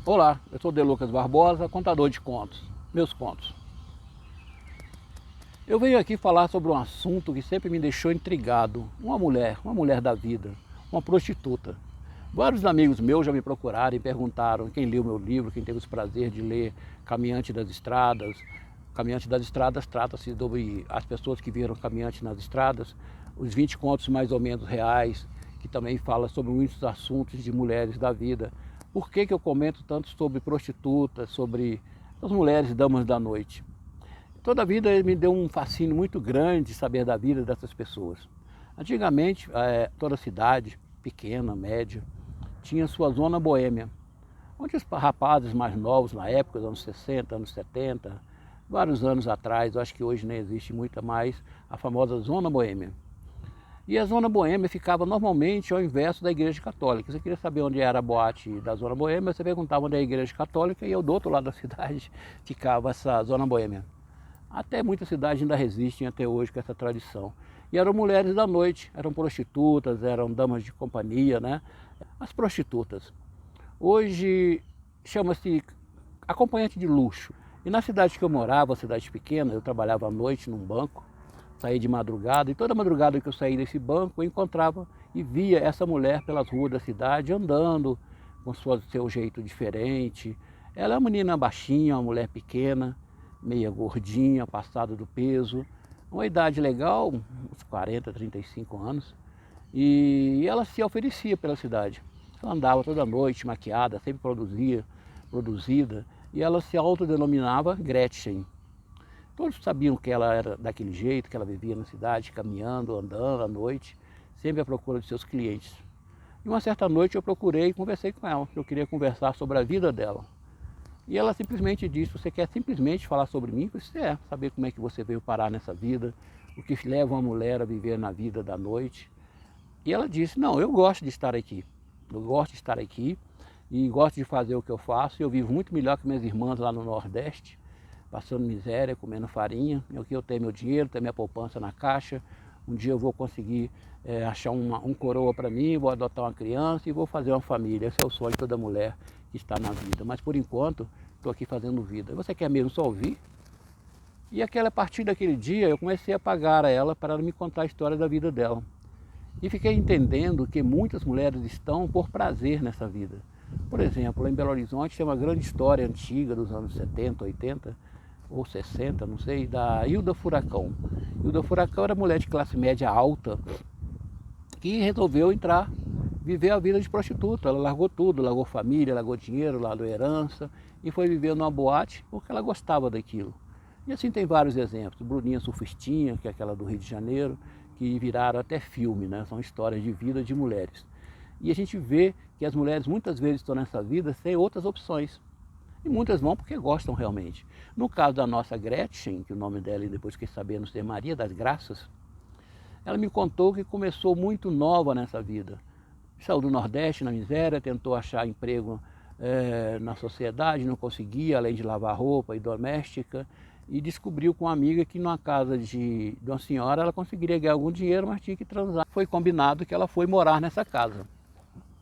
Olá, eu sou De Lucas Barbosa, contador de contos, meus contos. Eu venho aqui falar sobre um assunto que sempre me deixou intrigado. Uma mulher da vida, uma prostituta. Vários amigos meus já me procuraram e perguntaram quem leu meu livro, quem teve o prazer de ler Caminhante das Estradas. Caminhante das Estradas trata-se sobre as pessoas que viram Caminhante nas Estradas, os 20 contos mais ou menos reais, que também fala sobre muitos assuntos de mulheres da vida. Por que eu comento tanto sobre prostitutas, sobre as mulheres damas da noite? Toda a vida me deu um fascínio muito grande saber da vida dessas pessoas. Antigamente, toda cidade, pequena, média, tinha sua zona boêmia, onde os rapazes mais novos na época, dos anos 60, anos 70, vários anos atrás, eu acho que hoje nem existe muita mais, a famosa zona boêmia. E a zona boêmia ficava normalmente ao inverso da igreja católica. Você queria saber onde era a boate da zona boêmia, você perguntava onde é a igreja católica e eu do outro lado da cidade ficava essa zona boêmia. Até muitas cidades ainda resistem até hoje com essa tradição. E eram mulheres da noite, eram prostitutas, eram damas de companhia, né? As prostitutas. Hoje chama-se acompanhante de luxo. E na cidade que eu morava, cidade pequena, eu trabalhava à noite num banco, saía de madrugada, e toda madrugada que eu saía desse banco, eu encontrava e via essa mulher pelas ruas da cidade, andando com seu jeito diferente. Ela é uma menina baixinha, uma mulher pequena, meia gordinha, passada do peso, uma idade legal, uns 40, 35 anos, e ela se oferecia pela cidade. Ela andava toda noite maquiada, sempre produzida, e ela se autodenominava Gretchen. Todos sabiam que ela era daquele jeito, que ela vivia na cidade, caminhando, andando à noite, sempre à procura de seus clientes. E uma certa noite eu procurei e conversei com ela, eu queria conversar sobre a vida dela. E ela simplesmente disse, você quer simplesmente falar sobre mim? Eu disse, saber como é que você veio parar nessa vida, o que leva uma mulher a viver na vida da noite. E ela disse, não, eu gosto de estar aqui, eu gosto de estar aqui e gosto de fazer o que eu faço. Eu vivo muito melhor que minhas irmãs lá no Nordeste, passando miséria, comendo farinha. Aqui eu tenho meu dinheiro, tenho minha poupança na caixa. Um dia eu vou conseguir achar um coroa para mim, vou adotar uma criança e vou fazer uma família. Esse é o sonho de toda mulher que está na vida. Mas por enquanto, estou aqui fazendo vida. Você quer mesmo só ouvir? E a partir daquele dia eu comecei a pagar a ela para ela me contar a história da vida dela. E fiquei entendendo que muitas mulheres estão por prazer nessa vida. Por exemplo, em Belo Horizonte tem uma grande história antiga dos anos 70, 80 ou 60, não sei, da Hilda Furacão. Hilda Furacão era mulher de classe média alta que resolveu viver a vida de prostituta. Ela largou tudo, largou família, largou dinheiro, largou herança e foi viver numa boate porque ela gostava daquilo. E assim tem vários exemplos. Bruninha Surfistinha, que é aquela do Rio de Janeiro, que viraram até filme, né? São histórias de vida de mulheres. E a gente vê que as mulheres muitas vezes estão nessa vida sem outras opções. E muitas vão porque gostam realmente. No caso da nossa Gretchen, que o nome dela, depois fiquei sabendo ser Maria das Graças, ela me contou que começou muito nova nessa vida. Saiu do Nordeste na miséria, tentou achar emprego na sociedade, não conseguia, além de lavar roupa e doméstica, e descobriu com uma amiga que numa casa de uma senhora ela conseguiria ganhar algum dinheiro, mas tinha que transar. Foi combinado que ela foi morar nessa casa.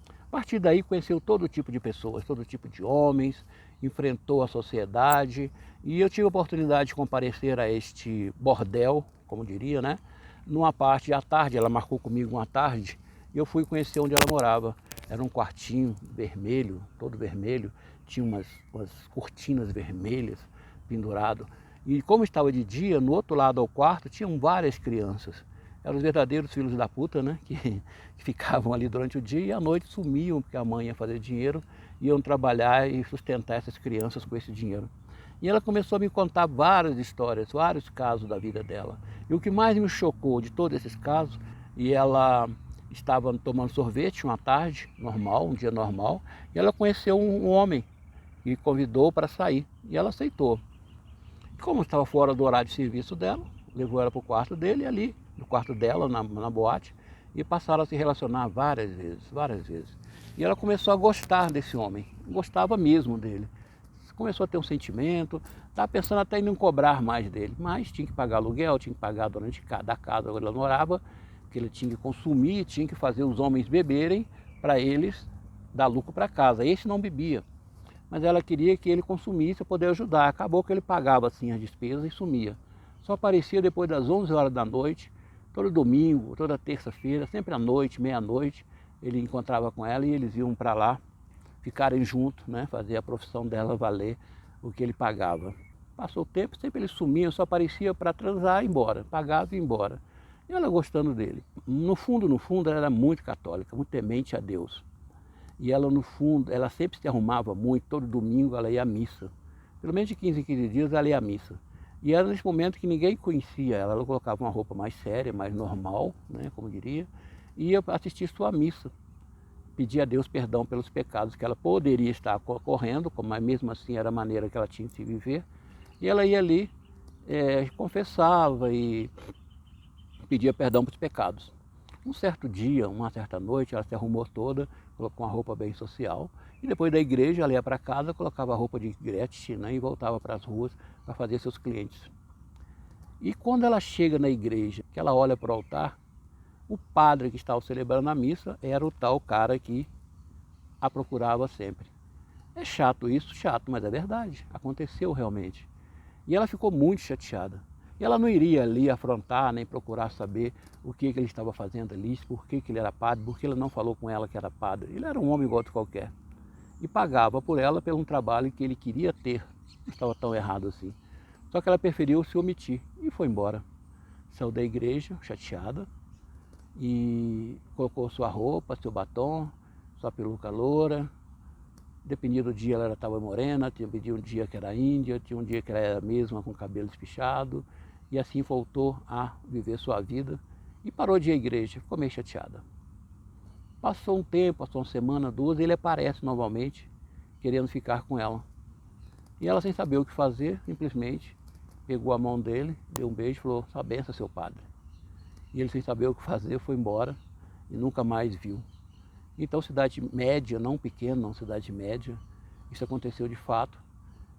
A partir daí conheceu todo tipo de pessoas, todo tipo de homens, enfrentou a sociedade e eu tive a oportunidade de comparecer a este bordel, como diria, né? Numa parte à tarde, ela marcou comigo uma tarde e eu fui conhecer onde ela morava. Era um quartinho vermelho, todo vermelho, tinha umas cortinas vermelhas pendurado. E como estava de dia, no outro lado ao quarto tinham várias crianças. Eram os verdadeiros filhos da puta, né? Que ficavam ali durante o dia e à noite sumiam, porque a mãe ia fazer dinheiro, iam trabalhar e sustentar essas crianças com esse dinheiro. E ela começou a me contar várias histórias, vários casos da vida dela. E o que mais me chocou de todos esses casos, e ela estava tomando sorvete uma tarde, normal, um dia normal, e ela conheceu um homem e convidou para sair, e ela aceitou. Como estava fora do horário de serviço dela, levou ela para o quarto dele, ali, no quarto dela, na boate, e passaram a se relacionar várias vezes, várias vezes. E ela começou a gostar desse homem, gostava mesmo dele. Começou a ter um sentimento, estava pensando até em não cobrar mais dele, mas tinha que pagar aluguel, tinha que pagar a dona da casa onde ela morava, que ele tinha que consumir, tinha que fazer os homens beberem para eles dar lucro para casa. Esse não bebia. mas ela queria que ele consumisse para poder ajudar. Acabou que ele pagava assim as despesas e sumia. Só aparecia depois das 11 horas da noite, todo domingo, toda terça-feira, sempre à noite, meia-noite, ele encontrava com ela e eles iam para lá, ficarem juntos, né, fazer a profissão dela valer o que ele pagava. Passou o tempo, sempre ele sumia, só aparecia para transar e ir embora, pagava e ia embora. E ela gostando dele. No fundo, ela era muito católica, muito temente a Deus. E ela, no fundo, ela sempre se arrumava muito, todo domingo ela ia à missa. Pelo menos de 15 em 15 dias ela ia à missa. E era nesse momento que ninguém conhecia ela, ela colocava uma roupa mais séria, mais normal, né, como diria, e ia assistir sua missa. Pedia a Deus perdão pelos pecados que ela poderia estar correndo, mas mesmo assim era a maneira que ela tinha de se viver. E ela ia ali, confessava e pedia perdão pelos pecados. Um certo dia, uma certa noite, ela se arrumou toda, colocou uma roupa bem social, e depois da igreja ela ia para casa, colocava a roupa de Gretchen, né, e voltava para as ruas para fazer seus clientes. E quando ela chega na igreja, que ela olha para o altar, o padre que estava celebrando a missa era o tal cara que a procurava sempre. É chato isso, chato, mas é verdade, aconteceu realmente. E ela ficou muito chateada. E ela não iria ali afrontar, nem procurar saber o que ele estava fazendo ali, por que ele era padre, porque ele não falou com ela que era padre. Ele era um homem igual a qualquer. E pagava por ela pelo um trabalho que ele queria ter. Não estava tão errado assim. Só que ela preferiu se omitir e foi embora. Saiu da igreja, chateada, e colocou sua roupa, seu batom, sua peruca loura. Dependia do dia ela estava morena, tinha um dia que era índia, tinha um dia que ela era mesma com cabelo espichado, e assim voltou a viver sua vida e parou de ir à igreja, ficou meio chateada. Passou um tempo, passou uma semana, duas, ele aparece novamente, querendo ficar com ela. E ela, sem saber o que fazer, simplesmente pegou a mão dele, deu um beijo e falou: "Sua benção, seu padre." E ele, sem saber o que fazer, foi embora e nunca mais viu. Então, cidade média, não pequena, não cidade média, isso aconteceu de fato.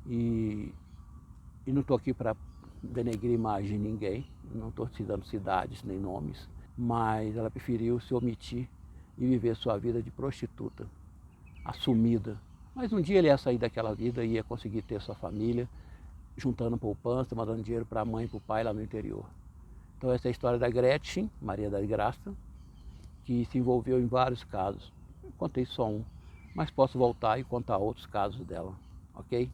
E não estou aqui para denegrir a imagem de ninguém, não estou citando cidades nem nomes, mas ela preferiu se omitir e viver sua vida de prostituta, assumida. Mas um dia ele ia sair daquela vida e ia conseguir ter sua família, juntando poupança, mandando dinheiro para a mãe e para o pai lá no interior. Então essa é a história da Gretchen, Maria da Graça, que se envolveu em vários casos. Eu contei só um, mas posso voltar e contar outros casos dela, ok?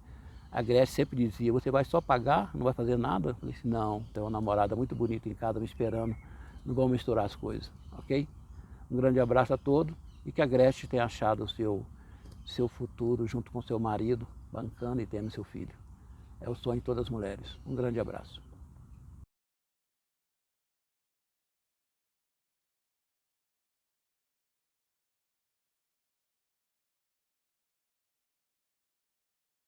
A Gretchen sempre dizia: "Você vai só pagar, não vai fazer nada?" Eu falei assim: "Não, tem uma namorada muito bonita em casa me esperando, não vamos misturar as coisas", ok? Um grande abraço a todos e que a Gretchen tenha achado o seu futuro junto com seu marido, bancando e tendo seu filho. É o sonho de todas as mulheres. Um grande abraço.